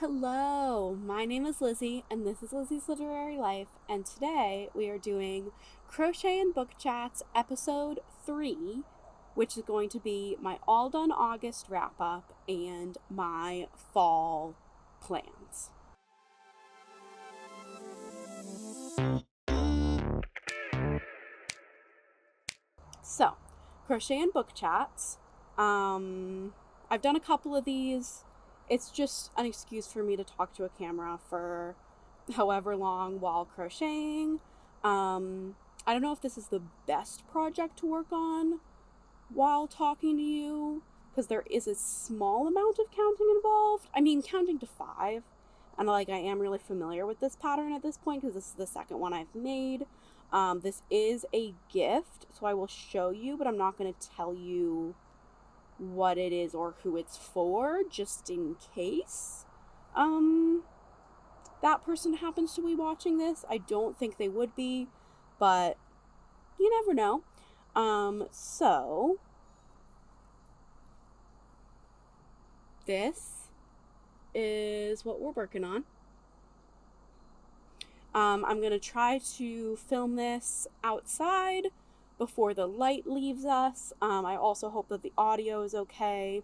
Hello, my name is Lizzie, and this is Lizzie's Literary Life, and today we are doing Crochet and Book Chats episode 3, which is going to be my All Done August wrap-up and my fall plans. So, Crochet and Book Chats. I've done a couple of these. It's just an excuse for me to talk to a camera for however long while crocheting. I don't know if this is the best project to work on while talking to you, because there is a small amount of counting involved. I mean, counting to 5. And I am really familiar with this pattern at this point because this is the second one I've made. This is a gift, so I will show you, but I'm not going to tell you what it is or who it's for, just in case that person happens to be watching this. I don't think they would be, but you never know. So this is what we're working on. I'm going to try to film this outside before the light leaves us. I also hope that the audio is okay.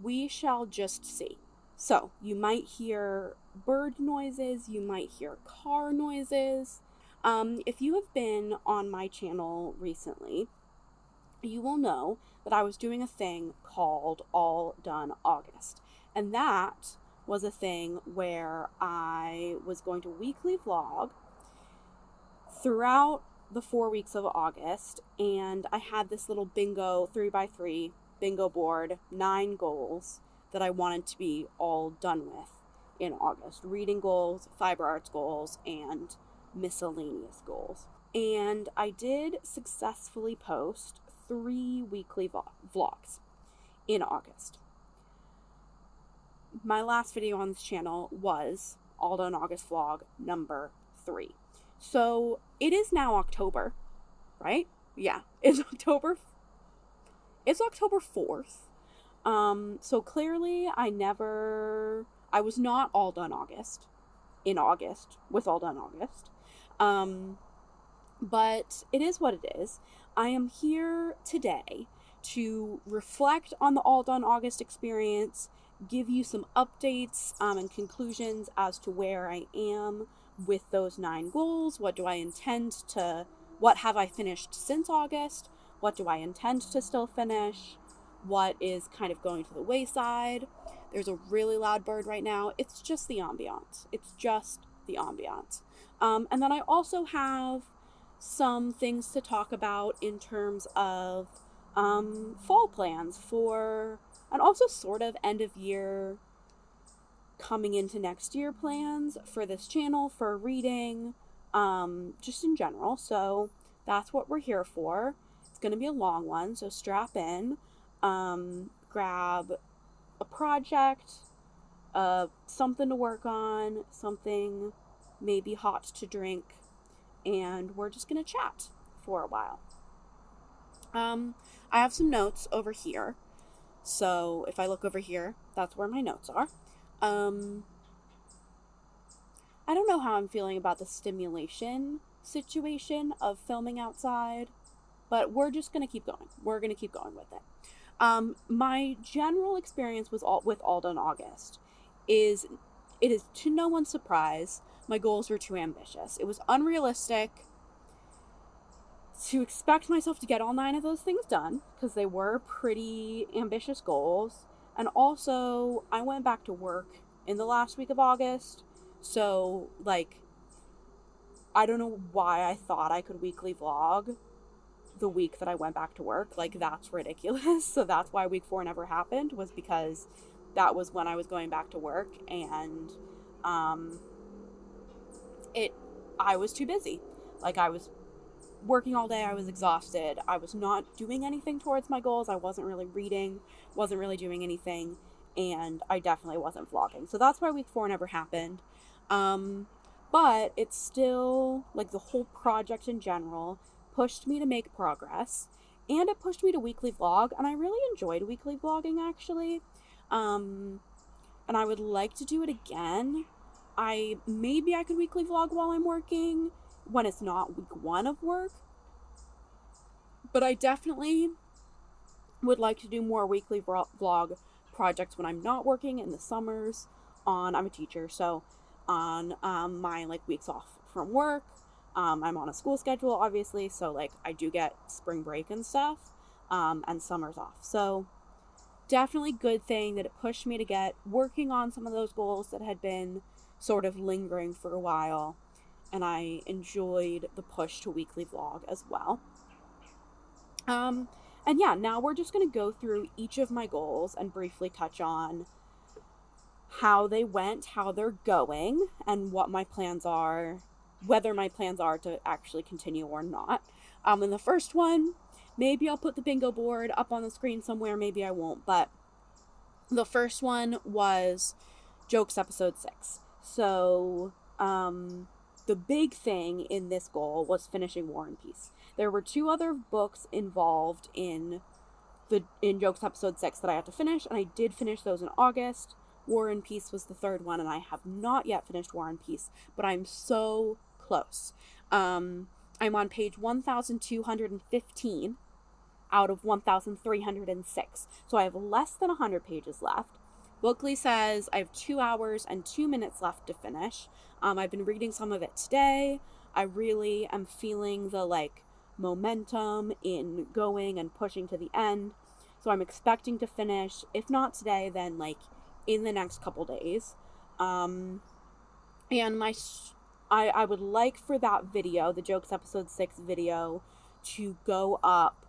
We shall just see. So, you might hear bird noises, you might hear car noises. If you have been on my channel recently, you will know that I was doing a thing called All Done August. And that was a thing where I was going to weekly vlog throughout the 4 weeks of August, and I had this little bingo 3x3 bingo board, 9 goals that I wanted to be all done with in August. Reading goals, fiber arts goals, and miscellaneous goals. And I did successfully post 3 weekly vlogs in August. My last video on this channel was All Done August vlog number 3. So it is now October, right? Yeah, it's October 4th. So clearly I was not all done in August with All Done August. But it is what it is. I am here today to reflect on the All Done August experience, give you some updates and conclusions as to where I am with those 9 goals. What have I finished since August? What do I intend to still finish? What is kind of going to the wayside? There's a really loud bird right now. It's just the ambiance. And then I also have some things to talk about in terms of fall plans and also sort of end of year coming into next year plans for this channel, for reading, just in general. So that's what we're here for. It's going to be a long one, so strap in, grab a project, something to work on, something maybe hot to drink, and we're just going to chat for a while. I have some notes over here. So if I look over here, that's where my notes are. I don't know how I'm feeling about the stimulation situation of filming outside, but we're just going to keep going. We're going to keep going with it. My general experience with All Done August is to no one's surprise, my goals were too ambitious. It was unrealistic to expect myself to get all 9 of those things done, because they were pretty ambitious goals. And also, I went back to work in the last week of August, so, I don't know why I thought I could weekly vlog the week that I went back to work. That's ridiculous. So that's why week 4 never happened, was because that was when I was going back to work, and I was too busy. I was working all day, I was exhausted, I was not doing anything towards my goals, I wasn't really reading, wasn't really doing anything, and I definitely wasn't vlogging. So that's why week 4 never happened. But it's still, the whole project in general pushed me to make progress, and it pushed me to weekly vlog, and I really enjoyed weekly vlogging, actually. and I would like to do it again. Maybe I could weekly vlog while I'm working when it's not week 1 of work, but I definitely would like to do more weekly vlog projects when I'm not working in the summers. I'm a teacher, so on my like weeks off from work, I'm on a school schedule obviously, so like I do get spring break and stuff, and summers off. So definitely good thing that it pushed me to get working on some of those goals that had been sort of lingering for a while, and I enjoyed the push to weekly vlog as well. And yeah, now we're just going to go through each of my goals and briefly touch on how they went, how they're going, and what my plans are, whether my plans are to actually continue or not. And the first one, maybe I'll put the bingo board up on the screen somewhere, maybe I won't, but the first one was Jokes episode 6. So, the big thing in this goal was finishing War and Peace. There were 2 other books involved in Jokes episode 6 that I had to finish, and I did finish those in August. War and Peace was the 3rd one, and I have not yet finished War and Peace, but I'm so close. I'm on page 1215 out of 1306, so I have less than 100 pages left. Bookly says I have 2 hours and 2 minutes left to finish. I've been reading some of it today. I really am feeling the like momentum in going and pushing to the end, so I'm expecting to finish, if not today, then like in the next couple days. And I would like for that video, the Jokes episode 6 video, to go up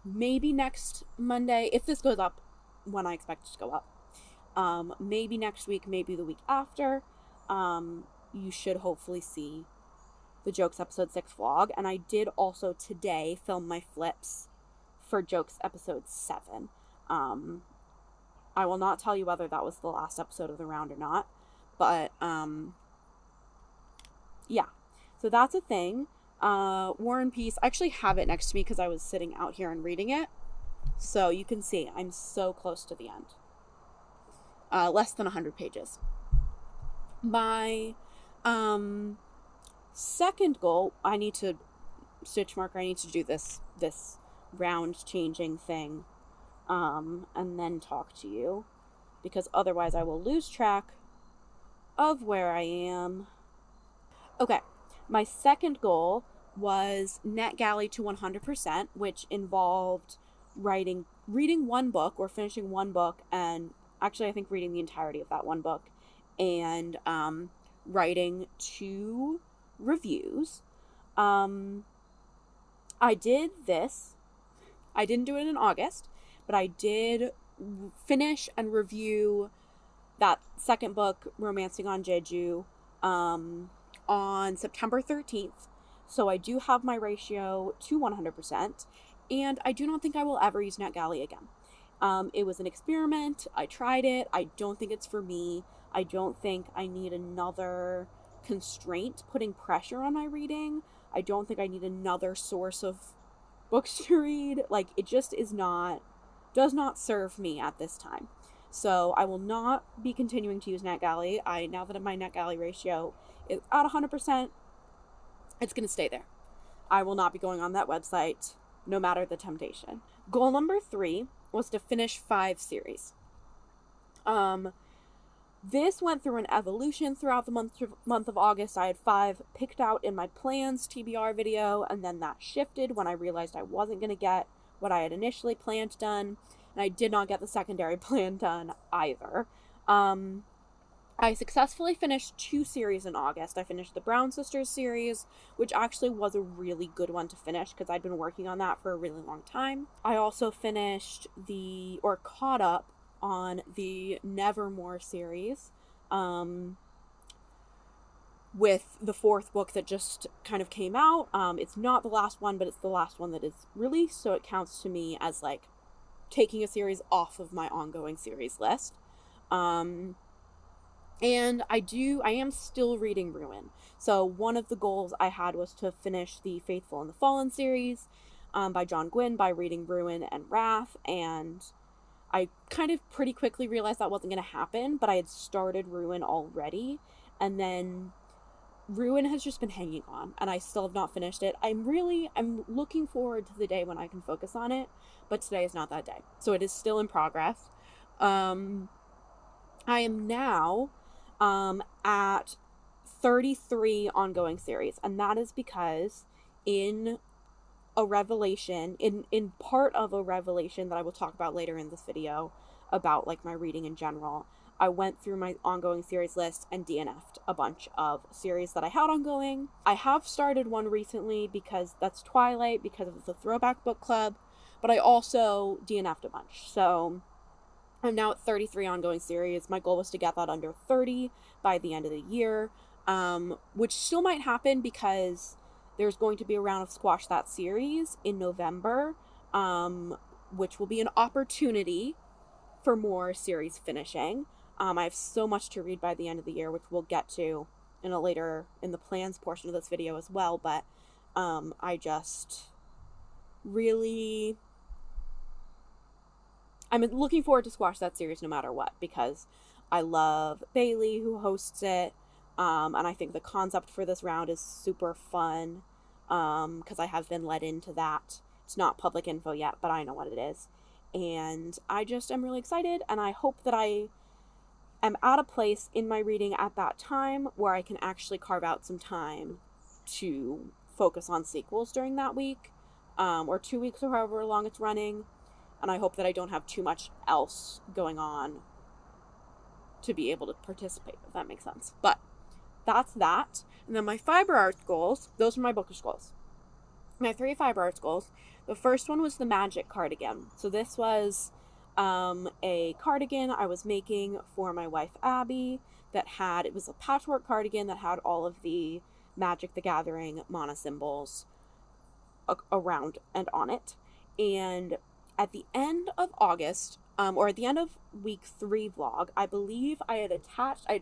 maybe next Monday, if this goes up when I expect it to go up. Maybe next week, maybe the week after. You should hopefully see the Jokes episode 6 vlog. And I did also today film my flips for Jokes episode 7. I will not tell you whether that was the last episode of the round or not, but yeah, so that's a thing. War and Peace, I actually have it next to me because I was sitting out here and reading it, so you can see I'm so close to the end. Less than 100 pages. My second goal, I need to stitch marker, I need to do this round changing thing, and then talk to you, because otherwise I will lose track of where I am. Okay, my second goal was NetGalley to 100%, which involved reading one book or finishing one book, and actually I think reading the entirety of that one book, and writing 2 reviews. I did this. I didn't do it in August, but I did finish and review that second book, Romancing on Jeju, on September 13th. So I do have my ratio to 100%, and I do not think I will ever use NetGalley again. It was an experiment. I tried it. I don't think it's for me. I don't think I need another constraint putting pressure on my reading. I don't think I need another source of books to read. Like, it just does not serve me at this time. So I will not be continuing to use NetGalley. Now that my NetGalley ratio is at 100%, it's going to stay there. I will not be going on that website, no matter the temptation. Goal number 3 was to finish 5 series. This went through an evolution throughout the month of August. I had 5 picked out in my plans TBR video, and then that shifted when I realized I wasn't going to get what I had initially planned done, and I did not get the secondary plan done either. I successfully finished 2 series in August. I finished the Brown Sisters series, which actually was a really good one to finish because I'd been working on that for a really long time. I also finished caught up on the Nevermore series, with the 4th book that just kind of came out. It's not the last one, but it's the last one that is released, so it counts to me as like taking a series off of my ongoing series list. And I am still reading Ruin. So one of the goals I had was to finish the Faithful and the Fallen series by John Gwynne by reading Ruin and Wrath, and I kind of pretty quickly realized that wasn't going to happen, but I had started Ruin already, and then Ruin has just been hanging on, and I still have not finished it. I'm looking forward to the day when I can focus on it, but today is not that day. So it is still in progress. I am now at 33 ongoing series, and that is because in a revelation, in part of a revelation that I will talk about later in this video about like my reading in general, I went through my ongoing series list and DNF'd a bunch of series that I had ongoing. I have started one recently because that's Twilight, because of the Throwback Book Club, but I also DNF'd a bunch. So I'm now at 33 ongoing series. My goal was to get that under 30 by the end of the year, which still might happen because there's going to be a round of Squash That series in November, which will be an opportunity for more series finishing. I have so much to read by the end of the year, which we'll get to in the plans portion of this video as well, but I just really... I'm looking forward to Squash That series no matter what, because I love Bailey, who hosts it, and I think the concept for this round is super fun, because I have been led into that. It's not public info yet, but I know what it is. And I just am really excited, and I hope that I am at a place in my reading at that time where I can actually carve out some time to focus on sequels during that week, or 2 weeks, or however long it's running. And I hope that I don't have too much else going on to be able to participate, if that makes sense. But that's that. And then my fiber arts goals, those are my bookish goals. My 3 fiber arts goals. The first one was the magic cardigan. So this was a cardigan I was making for my wife Abby it was a patchwork cardigan that had all of the Magic the Gathering mana symbols around and on it. And at the end of August, or at the end of week 3 vlog, I believe I had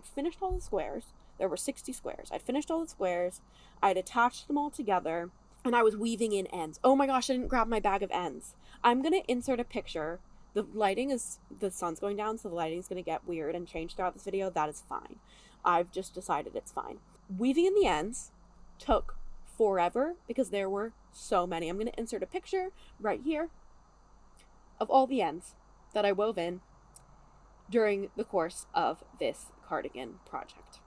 finished all the squares. There were 60 squares. I'd finished all the squares. I had attached them all together, and I was weaving in ends. Oh my gosh, I didn't grab my bag of ends. I'm going to insert a picture. The sun's going down, so the lighting's going to get weird and change throughout this video. That is fine. I've just decided it's fine. Weaving in the ends took forever because there were so many. I'm going to insert a picture right here of all the ends that I wove in during the course of this cardigan project.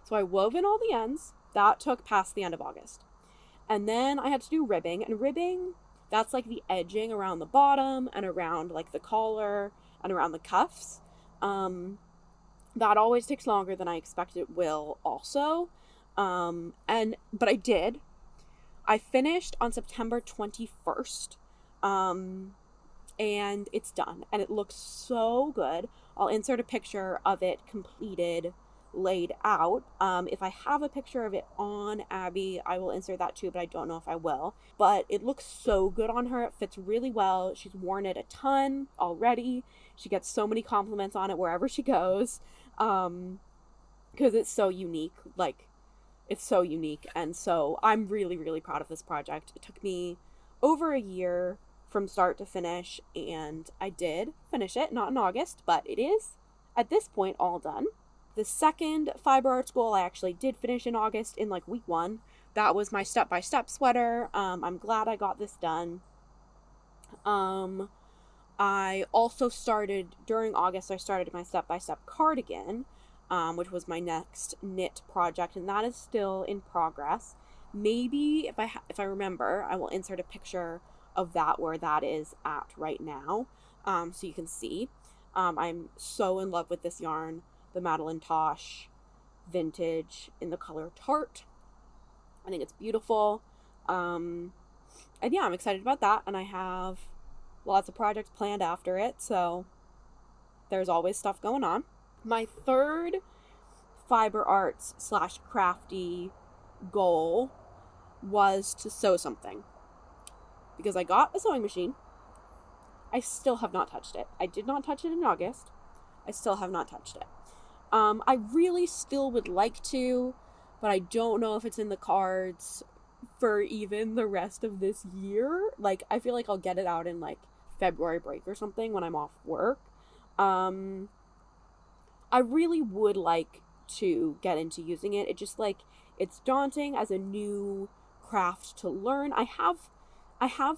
So I wove in all the ends. That took past the end of August. And then I had to do ribbing. And ribbing, that's like the edging around the bottom and around like the collar and around the cuffs. That always takes longer than I expected it will also. But I did. I finished on September 21st. And it's done, and it looks so good. I'll insert a picture of it completed, laid out. If I have a picture of it on Abby, I will insert that too, but I don't know if I will. But it looks so good on her. It fits really well. She's worn it a ton already. She gets so many compliments on it wherever she goes, because it's so unique. Like, it's so unique, and so I'm really, really proud of this project. It took me over a year from start to finish, and I did finish it, not in August, but it is at this point all done. The second fiber arts goal I actually did finish in August, in like week 1. That was my step-by-step sweater. I'm glad I got this done. I also started during August. I started my step-by-step cardigan, which was my next knit project, and that is still in progress. Maybe if I remember, I will insert a picture of that where that is at right now, so you can see. I'm so in love with this yarn, the Madeline Tosh vintage in the color Tart. I think it's beautiful, and yeah, I'm excited about that, and I have lots of projects planned after it, so there's always stuff going on. My third fiber arts / crafty goal was to sew something, because I got a sewing machine. I still have not touched it. I did not touch it in August. I still have not touched it. I really still would like to, but I don't know if it's in the cards for even the rest of this year. Like, I feel like I'll get it out in like February break or something when I'm off work. I really would like to get into using it. It just like, it's daunting as a new craft to learn. I have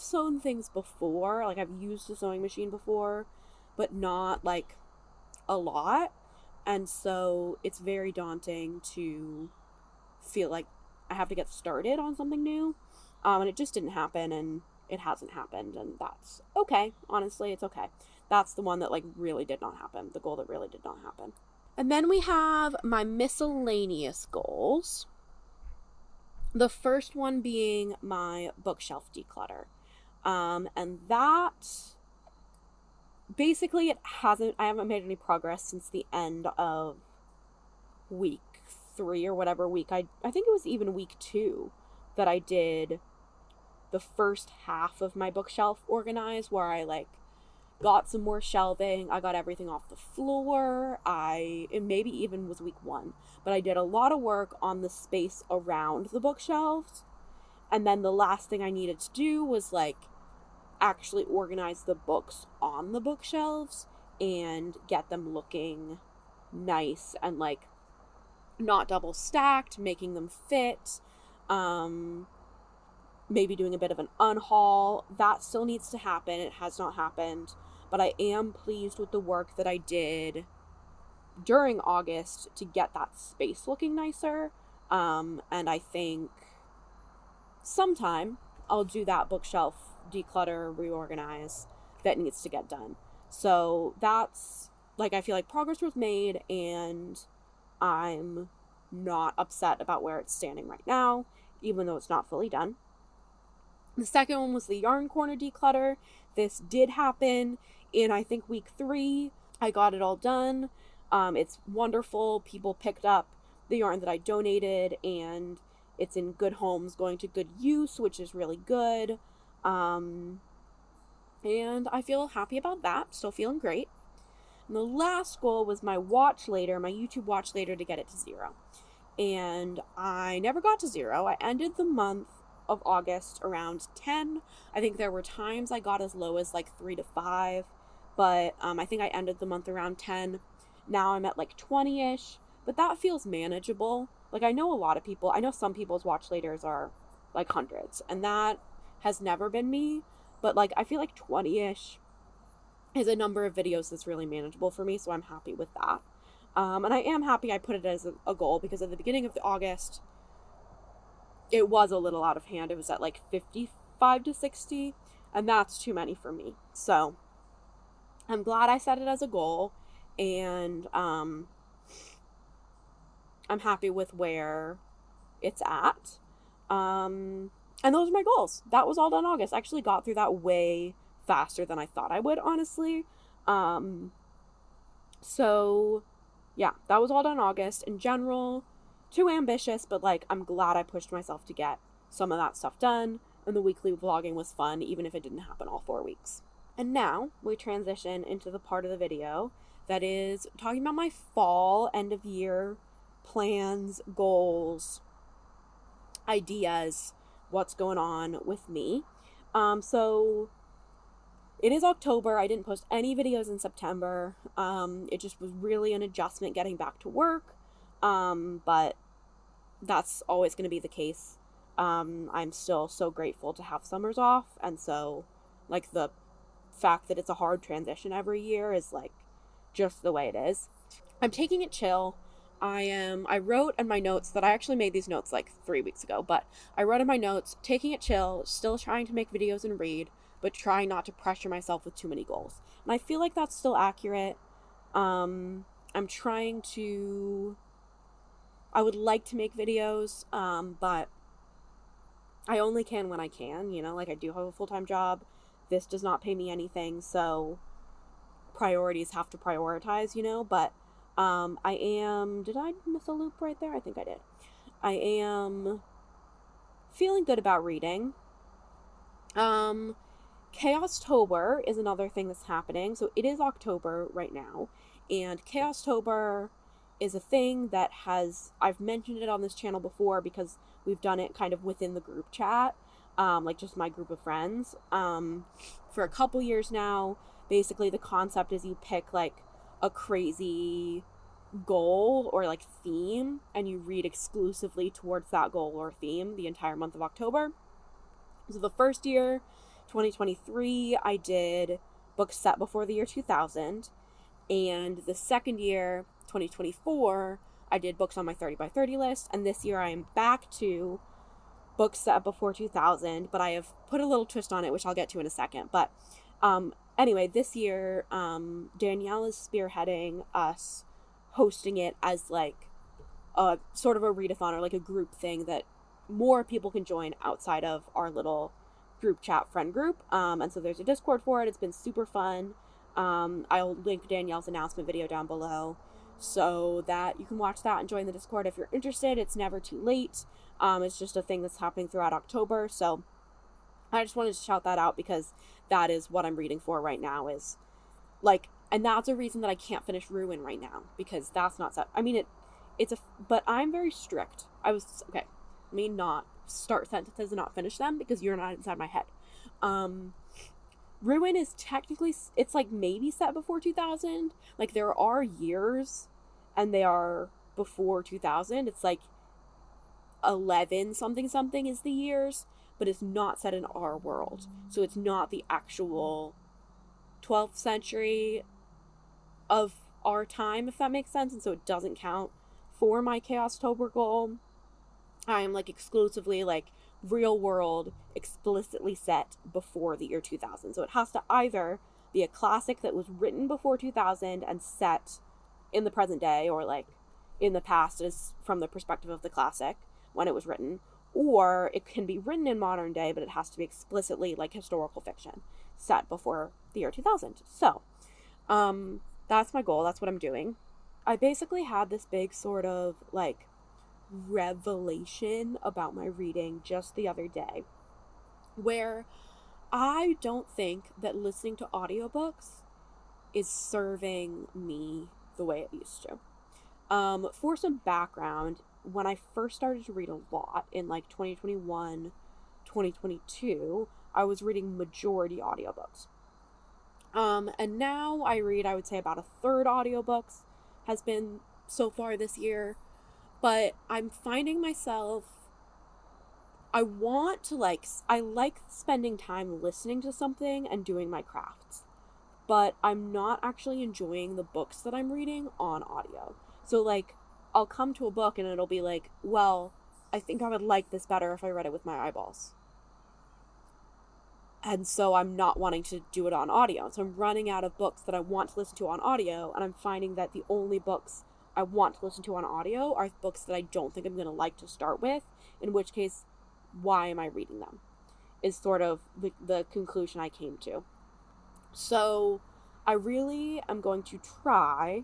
sewn things before, like I've used a sewing machine before, but not like a lot. And so it's very daunting to feel like I have to get started on something new. And it just didn't happen, and it hasn't happened, and that's okay. Honestly, it's okay. That's the one that like really did not happen, the goal that really did not happen. And then we have my miscellaneous goals. The first one being my bookshelf declutter. And that, basically I haven't made any progress since the end of week 3 or whatever week. I think it was even week 2 that I did the first half of my bookshelf organized, where I like got some more shelving. I got everything off the floor. It maybe even was week 1, but I did a lot of work on the space around the bookshelves. And then the last thing I needed to do was like actually organize the books on the bookshelves and get them looking nice and like not double stacked, making them fit. Maybe doing a bit of an unhaul. That still needs to happen. It has not happened, but I am pleased with the work that I did during August to get that space looking nicer. And I think sometime I'll do that bookshelf declutter, reorganize that needs to get done. So that's like, I feel like progress was made, and I'm not upset about where it's standing right now, even though it's not fully done. The second one was the yarn corner declutter. This did happen in, I think, week 3. I got it all done. It's wonderful. People picked up the yarn that I donated, and it's in good homes, going to good use, which is really good. And I feel happy about that. Still feeling great. And the last goal was my watch later, my YouTube watch later, to get it to 0. And I never got to 0. I ended the month of August around 10. I think there were times I got as low as like 3 to 5, but I think I ended the month around 10. Now I'm at like 20-ish, but that feels manageable. Like I know some people's watch laters are like hundreds, and that has never been me, but like I feel like 20-ish is a number of videos that's really manageable for me, so I'm happy with that. And I am happy I put it as a goal, because at the beginning of August, it was a little out of hand. It was at like 55 to 60, and that's too many for me. So I'm glad I set it as a goal, and I'm happy with where it's at. And those are my goals. That was all done in August. I actually got through that way faster than I thought I would, honestly. So yeah, that was all done in August. In general, too ambitious, but like I'm glad I pushed myself to get some of that stuff done, and the weekly vlogging was fun, even if it didn't happen all 4 weeks. And now we transition into the part of the video that is talking about my fall, end of year plans, goals, ideas, what's going on with me. So it is October. I didn't post any videos in September. It just was really an adjustment getting back to work. But that's always going to be the case. I'm still so grateful to have summers off. And so like the fact that it's a hard transition every year is like just the way it is. I'm taking it chill. I wrote in my notes that I actually made these notes like 3 weeks ago, but I wrote in my notes, taking it chill, still trying to make videos and read, but trying not to pressure myself with too many goals. And I feel like that's still accurate. I'm trying to, I would like to make videos, but I only can when I can, like I do have a full-time job. This does not pay me anything, so priorities have to prioritize, but did I miss a loop right there? I think I did. I am feeling good about reading. Chaostober is another thing that's happening. So it is October right now, and Chaostober is a thing that I've mentioned it on this channel before because we've done it kind of within the group chat. like just my group of friends, for a couple years now. Basically, the concept is you pick like a crazy goal or like theme, and you read exclusively towards that goal or theme the entire month of October. So the first year, 2023, I did books set before the year 2000. And the second year, 2024, I did books on my 30 by 30 list. And this year I am back to books set before 2000, but I have put a little twist on it, which I'll get to in a second. But anyway, this year, Danielle is spearheading us hosting it as like a sort of a readathon or like a group thing that more people can join outside of our little group chat friend group. And so there's a Discord for it. It's been super fun. I'll link Danielle's announcement video down below so that you can watch that and join the Discord if you're interested. It's never too late. It's just a thing that's happening throughout October. So I just wanted to shout that out because that is what I'm reading for right now, is like, and that's a reason that I can't finish Ruin right now, because that's not set. I mean, but I'm very strict. Okay, let me not start sentences and not finish them because you're not inside my head. Ruin is technically, it's like maybe set before 2000. Like there are years and they are before 2000. It's like 11 something something is the years, but it's not set in our world. So it's not the actual 12th century of our time, if that makes sense. And so it doesn't count for my Chaostober goal. I'm like exclusively like real world, explicitly set before the year 2000. So it has to either be a classic that was written before 2000 and set in the present day, or like in the past is from the perspective of the classic when it was written, or it can be written in modern day, but it has to be explicitly like historical fiction set before the year 2000. So that's my goal. That's what I'm doing. I basically had this big sort of like revelation about my reading just the other day, where I don't think that listening to audiobooks is serving me the way it used to. For some background, when I first started to read a lot in like 2021, 2022, I was reading majority audiobooks. And now I read, I would say about a third audiobooks has been so far this year. But I'm finding myself, I like spending time listening to something and doing my crafts, but I'm not actually enjoying the books that I'm reading on audio. So like, I'll come to a book and it'll be like, well, I think I would like this better if I read it with my eyeballs. And so I'm not wanting to do it on audio. So I'm running out of books that I want to listen to on audio, and I'm finding that the only books I want to listen to on audio are books that I don't think I'm going to like to start with, in which case, why am I reading them? Is sort of the conclusion I came to. So I really am going to try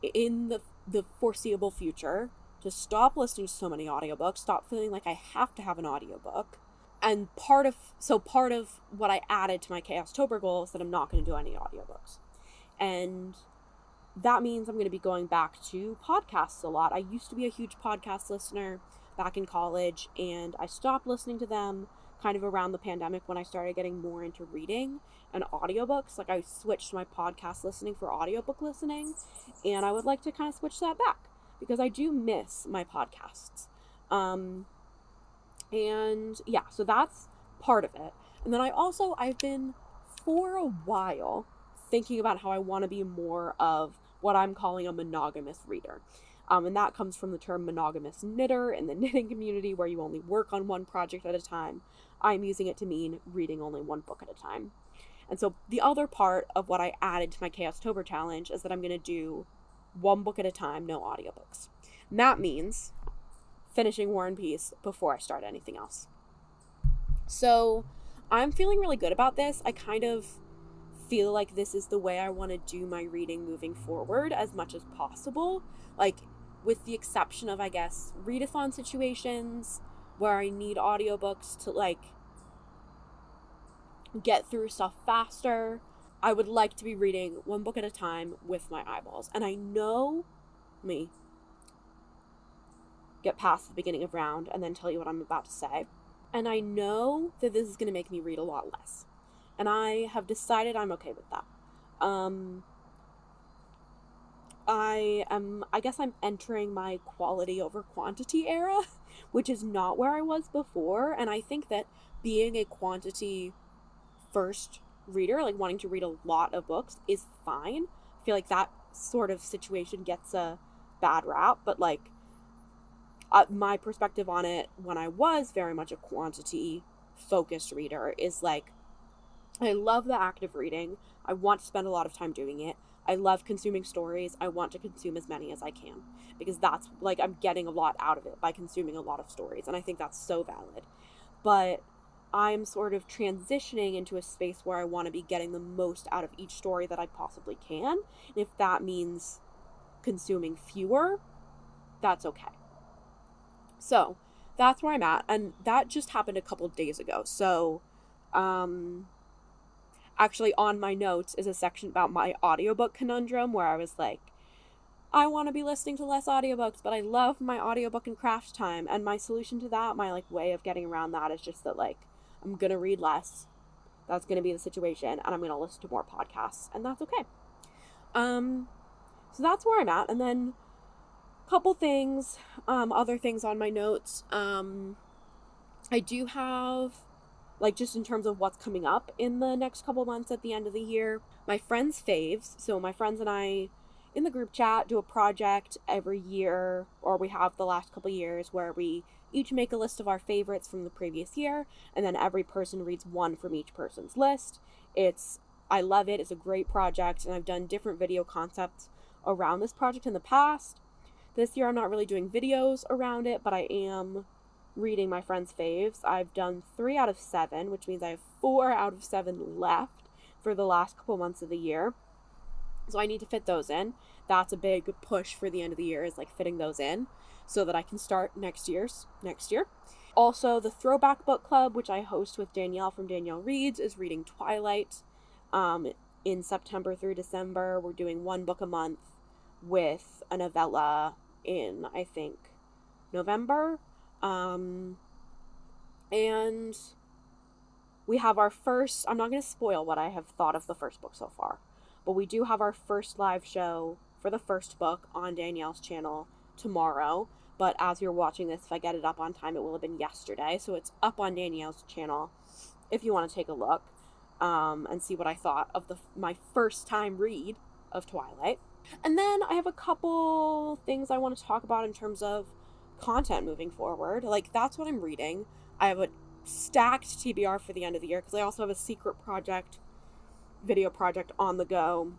in the foreseeable future to stop listening to so many audiobooks, stop feeling like I have to have an audiobook. And part of what I added to my Chaostober goal is that I'm not going to do any audiobooks. And that means I'm going to be going back to podcasts a lot. I used to be a huge podcast listener back in college, and I stopped listening to them kind of around the pandemic when I started getting more into reading and audiobooks. Like I switched my podcast listening for audiobook listening, and I would like to kind of switch that back because I do miss my podcasts. And yeah, so that's part of it. And then I've been for a while thinking about how I want to be more of what I'm calling a monogamous reader. And that comes from the term monogamous knitter in the knitting community, where you only work on one project at a time. I'm using it to mean reading only one book at a time. And so the other part of what I added to my Chaostober challenge is that I'm going to do one book at a time, no audiobooks. And that means finishing War and Peace before I start anything else. So I'm feeling really good about this. I kind of feel like this is the way I want to do my reading moving forward as much as possible. Like, with the exception of, I guess, readathon situations where I need audiobooks to, like, get through stuff faster, I would like to be reading one book at a time with my eyeballs. And I know me. Get past the beginning of round and then tell you what I'm about to say. and I know that this is going to make me read a lot less. And I have decided I'm okay with that. I guess I'm entering my quality over quantity era, which is not where I was before. And I think that being a quantity first reader, like wanting to read a lot of books, is fine. I feel like that sort of situation gets a bad rap, but like my perspective on it when I was very much a quantity focused reader is like, I love the act of reading. I want to spend a lot of time doing it. I love consuming stories. I want to consume as many as I can because that's like, I'm getting a lot out of it by consuming a lot of stories. And I think that's so valid. But I'm sort of transitioning into a space where I want to be getting the most out of each story that I possibly can. And if that means consuming fewer, that's okay. So that's where I'm at. And that just happened a couple of days ago. So, actually on my notes is a section about my audiobook conundrum where I was like, I want to be listening to less audiobooks, but I love my audiobook and craft time. And my solution to that, my like way of getting around that is just that like, I'm going to read less. That's going to be the situation. And I'm going to listen to more podcasts, and that's okay. So that's where I'm at. And then a couple things, other things on my notes. I do have, like, just in terms of what's coming up in the next couple months at the end of the year, my friends' faves. So my friends and I in the group chat do a project every year, or we have the last couple years, where we each make a list of our favorites from the previous year, and then every person reads one from each person's list. I love it. It's a great project, and I've done different video concepts around this project in the past. This year I'm not really doing videos around it, but I am reading my friends' faves. I've done 3 out of 7, which means I have 4 out of 7 left for the last couple months of the year. So I need to fit those in. That's a big push for the end of the year, is like fitting those in so that I can start next year. Also, the Throwback Book Club, which I host with Danielle from Danielle Reads, is reading Twilight. In September through December, we're doing 1 book a month with a novella in, I think, November. And we have our first, I'm not going to spoil what I have thought of the first book so far, but we do have our first live show for the first book on Danielle's channel tomorrow. But as you're watching this, if I get it up on time, it will have been yesterday. So it's up on Danielle's channel if you want to take a look and see what I thought of my first time read of Twilight. And then I have a couple things I want to talk about in terms of content moving forward. Like, that's what I'm reading. I have a stacked TBR for the end of the year because I also have a secret video project on the go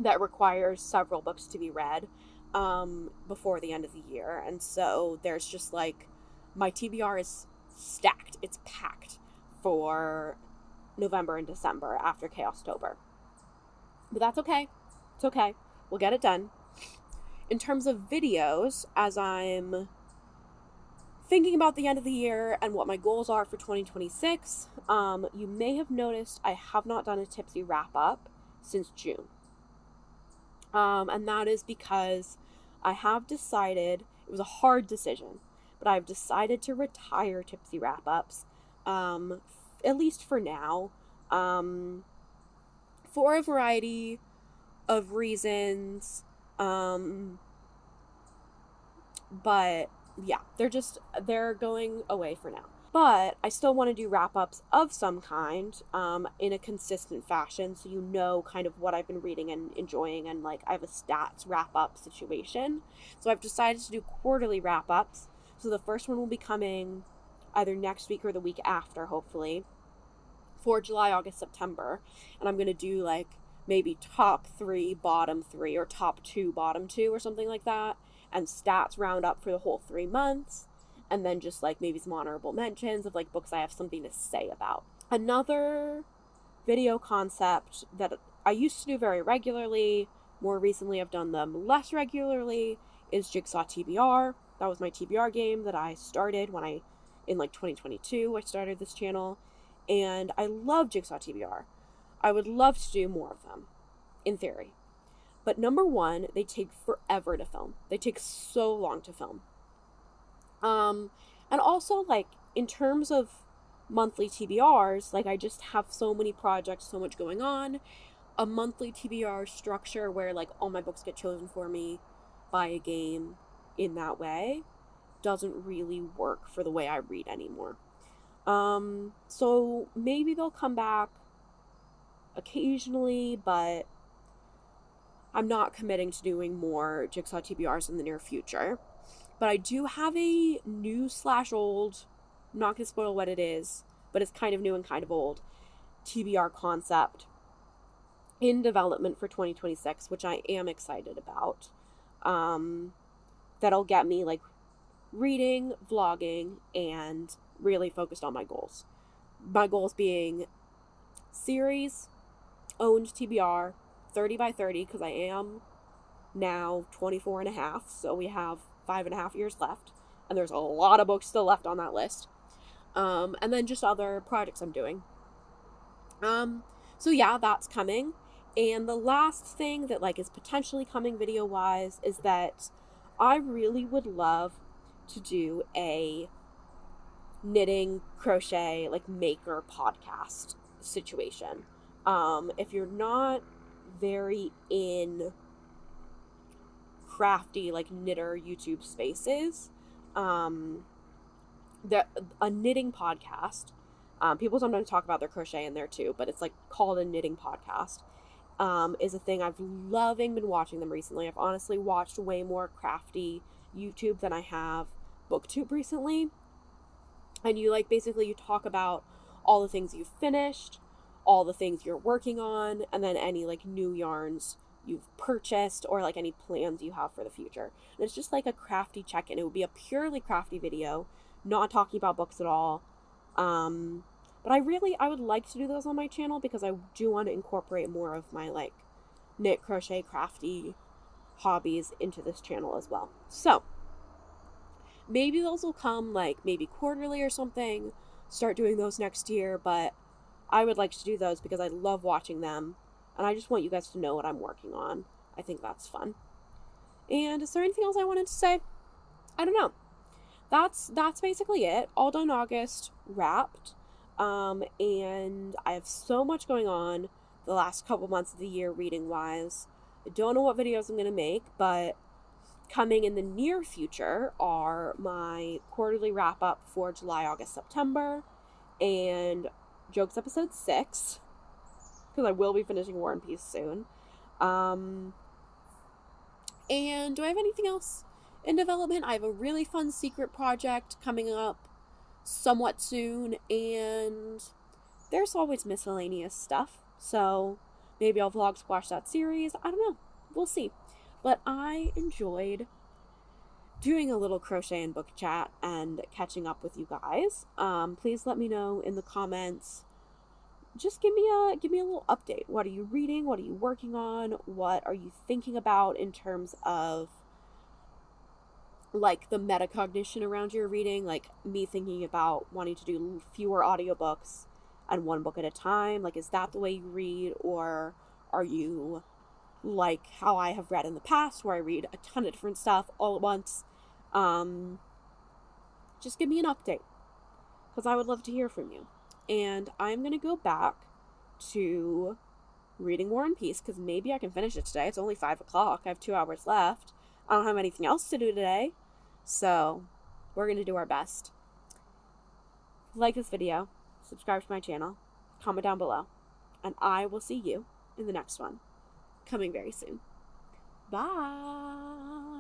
that requires several books to be read before the end of the year. And so there's just like, my TBR is stacked. It's packed for November and December after Chaostober. But that's okay. It's okay. We'll get it done. In terms of videos, as I'm thinking about the end of the year and what my goals are for 2026, you may have noticed I have not done a Tipsy wrap-up since June. And that is because I have decided, it was a hard decision, but I've decided to retire Tipsy wrap-ups, at least for now, for a variety of reasons. But yeah, they're going away for now. But I still want to do wrap-ups of some kind, in a consistent fashion, so you know kind of what I've been reading and enjoying, and like I have a stats wrap-up situation. So I've decided to do quarterly wrap-ups. So the first one will be coming either next week or the week after, hopefully, for July, August, September. And I'm going to do like maybe top 3, bottom 3, or top 2, bottom 2, or something like that, and stats round up for the whole 3 months. And then just like maybe some honorable mentions of like books I have something to say about. Another video concept that I used to do very regularly, more recently I've done them less regularly, is Jigsaw TBR. That was my TBR game that I started in like 2022, I started this channel. And I love Jigsaw TBR. I would love to do more of them, in theory. But number one, they take forever to film. They take so long to film. And And also, like, in terms of monthly TBRs, like, I just have so many projects, so much going on. A monthly TBR structure where, like, all my books get chosen for me by a game in that way doesn't really work for the way I read anymore. So maybe they'll come back occasionally, but I'm not committing to doing more Jigsaw TBRs in the near future. But I do have a new / old, I'm not going to spoil what it is, but it's kind of new and kind of old, TBR concept in development for 2026, which I am excited about. That'll get me, like, reading, vlogging, and really focused on my goals. My goals being series, owned TBR, 30 by 30, because I am now 24 and a half, so we have 5.5 years left, and there's a lot of books still left on that list. And then just other projects I'm doing. So yeah, that's coming. And the last thing that, like, is potentially coming video-wise is that I really would love to do a knitting, crochet, like, maker podcast situation. If you're not very in crafty, like, knitter YouTube spaces, a knitting podcast, people sometimes talk about their crochet in there too, but it's, like, called a knitting podcast, is a thing I've been watching them recently. I've honestly watched way more crafty YouTube than I have booktube recently. And you, like, basically you talk about all the things you've finished, all the things you're working on, and then any, like, new yarns you've purchased, or, like, any plans you have for the future. And it's just like a crafty check-in. It would be a purely crafty video, not talking about books at all. But I would like to do those on my channel, because I do want to incorporate more of my, like, knit, crochet, crafty hobbies into this channel as well. So maybe those will come, like, maybe quarterly or something, start doing those next year, but I would like to do those because I love watching them, and I just want you guys to know what I'm working on. I think that's fun. And is there anything else I wanted to say? I don't know. That's basically it. All done August, wrapped. And I have so much going on the last couple months of the year reading wise. I don't know what videos I'm going to make, but coming in the near future are my quarterly wrap up for July, August, September, and Jokes episode 6, because I will be finishing War and Peace soon. And do I have anything else in development? I have a really fun secret project coming up somewhat soon, and there's always miscellaneous stuff, so maybe I'll vlog squash that series. I don't know. We'll see. But I enjoyed doing a little crochet and book chat and catching up with you guys. Please let me know in the comments. Just give me a little update. What are you reading? What are you working on? What are you thinking about in terms of, like, the metacognition around your reading? Like, me thinking about wanting to do fewer audiobooks and one book at a time. Like, is that the way you read? Or are you like how I have read in the past, where I read a ton of different stuff all at once? Just give me an update, because I would love to hear from you. And I'm going to go back to reading War and Peace, because maybe I can finish it today. It's only 5 o'clock. I have 2 hours left. I don't have anything else to do today. So we're going to do our best. Like this video, subscribe to my channel, comment down below, and I will see you in the next one, coming very soon. Bye!